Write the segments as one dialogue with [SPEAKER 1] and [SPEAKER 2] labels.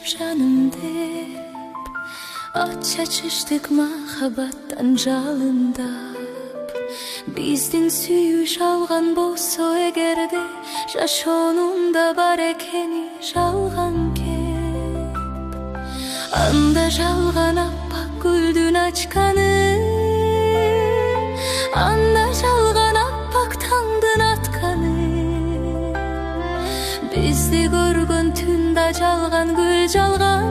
[SPEAKER 1] жаным деп от чачыштык махабаттан жалындап биздин сүйүш алган болсо эгерде жашоонумда бар экени жалган кеп анда жалган аппак гүлдүн ачканы анда жалган аппак таңдын атканы бизди көргөн түн да жалган гүл жалган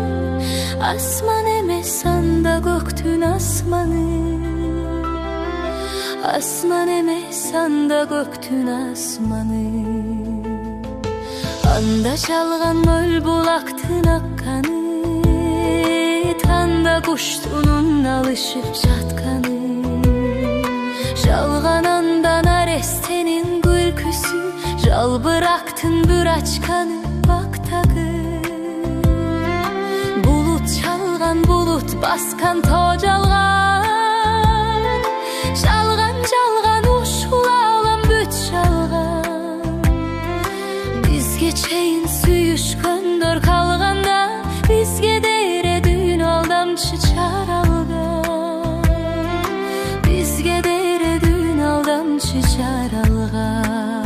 [SPEAKER 1] асман эмес анда көктүн асманы асман эмес анда көктүн асманы анда жалган мөл булактын акканы танда куштунун алышып жатканы жалган андан арестенин күлкүсү жалбырактын бүр ачканы бактагы булут чалган булут баскан тоо жалган жалган жалган ушул аалам бүт жалган бизге чейин сүйүшкөндөр калганда бизге дейре дүйнө алдамчы чаралган бизге дейре дүйнө алдамчы чаралган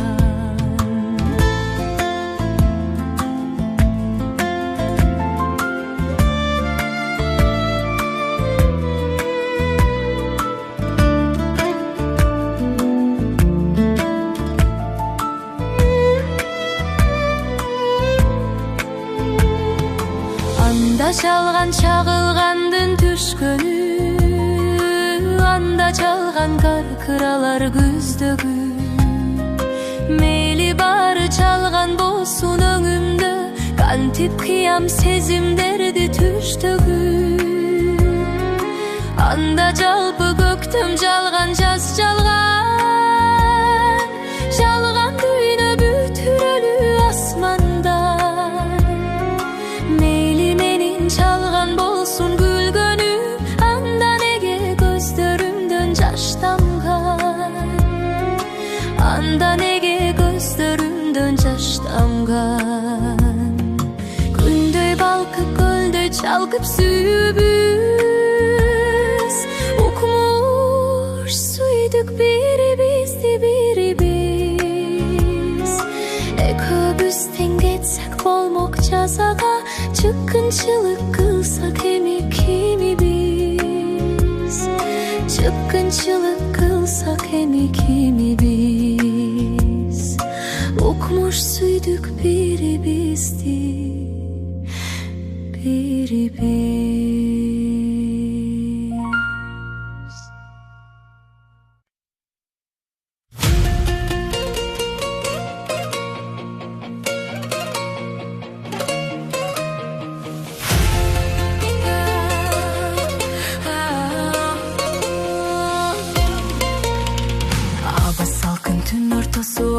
[SPEAKER 1] анда жалган чагылгандын түшкөнү анда жалган каркыралар көздөгү мейли баары жалган болсун өңүмдө кантип кыям сезимдерди түштөгү анда жалпы көктөм жалган жаз жалган жалган дүйнө бүтүрөлүү асманда жалган болсун күлгөнү анда неге көздөрүмдөн жаш тамган анда неге көздөрүмдөн жаш тамган күндөй балкып көлдөй чалкып сүйүүбүз укмуш сүйдүк бирибизди бирибиз экөөбүз тең кетсек болмок жазага чыккынчылык кылсак эми кимибиз чыккынчылык кылсак эми кимибиз укмуш сүйдүк бирибизди бирибиз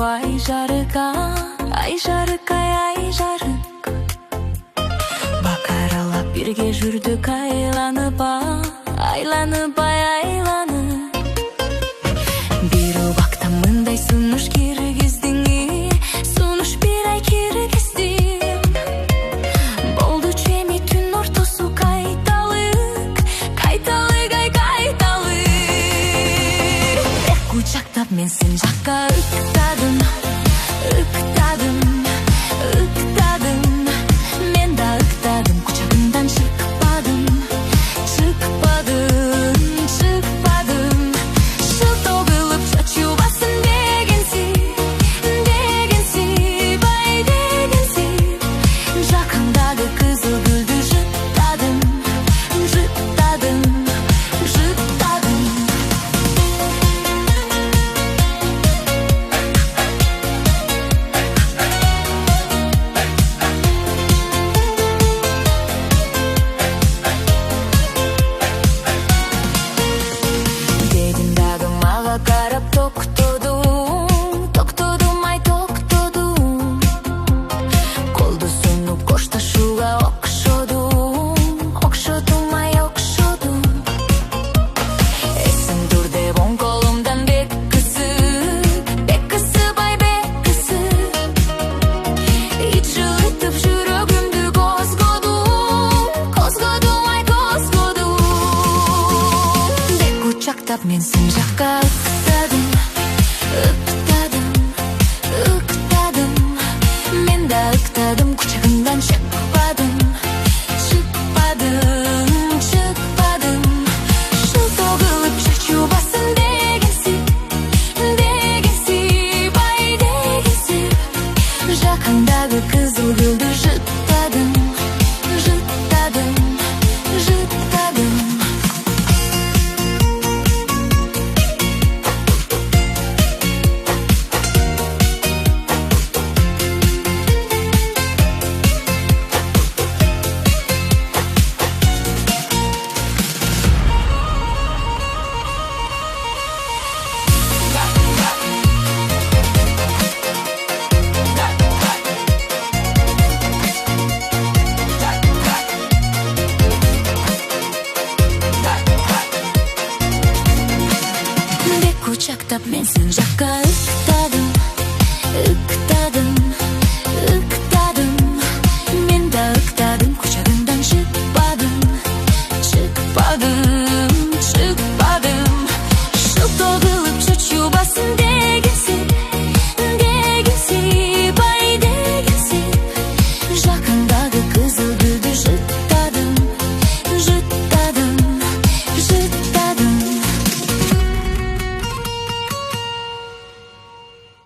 [SPEAKER 1] ай жарык ай жарык ай жарык бакаралап бирге жүрдүк айланып айланып айланып бир убакта мындай сунуш киргиздиң сунуш бир ай киргиздим болдучу эми түн ортосу кайталык кайталык ай кайталык кучактап мен сен жакка ыктадым ыктадым ыктадым мен да ыктадым кучагыңдан чыкпадым чыкпадым чыкпадым шылтоо кылып чочубасын дегенсип ай дегенсип жакыңдагы кызыл гүлдү жыттадым жыттадым жыттадым құшақтап мен сен жаққа ықтадым, ықтадым, ықтадым. Мен да ықтадым, құшағыңдан шықпадым, шықпадым, шықпадым. Жыл соғылып шашу басын дегенсіп, ай дегенсіп. Жақындағы қызыл гүлді жыттадым, жыттадым, жыттадым. Құшақтап мен сен жаққа